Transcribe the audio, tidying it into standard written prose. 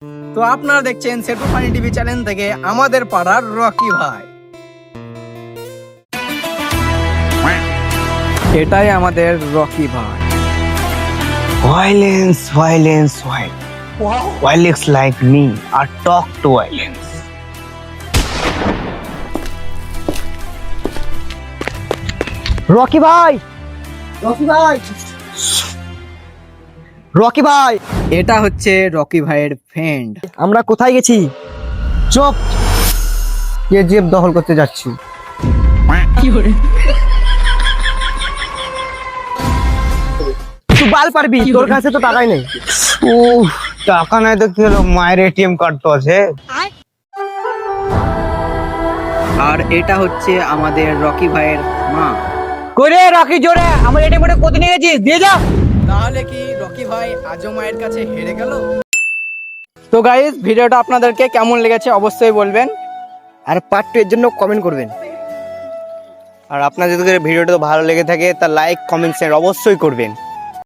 তো আপনারা দেখছেন সেটু ফানি টিভি চ্যানেল থেকে আমাদের পাড়ার রকি ভাই। এটাই আমাদের রকি ভাই। Violence, violence, why? Why looks like me or talk to violence? Rocky ভাই, রকি ভাই, রকি ভাই, এটা হচ্ছে রকি ভাইয়ের ফ্রেন্ড। আমরা কোথায় গেছি? চুপ, কেজিএফ দখল করতে যাচ্ছি। তুই বাল পারবি, তোর কাছে তো টাকাই নেই। টাকা নাই তো কি হলো, মায়ের এটিএম কার্ড তো আছে। আর এটা হচ্ছে আমাদের রকি ভাইয়ের মা। করে রকি জোরে, আমার এটিএম কার্ডে কত নিয়ে গেছিস, দিয়ে যা। তাহলে কি রকি ভাই আজও মায়ের কাছে হেরে গেল? তো গাইস, ভিডিওটা আপনাদেরকে কেমন লেগেছে অবশ্যই বলবেন, আর পার্ট 2 এর জন্য কমেন্ট করবেন। আর আপনাদের যদি ভিডিওটা ভালো লেগে থাকে তা লাইক কমেন্ট শেয়ার অবশ্যই করবেন।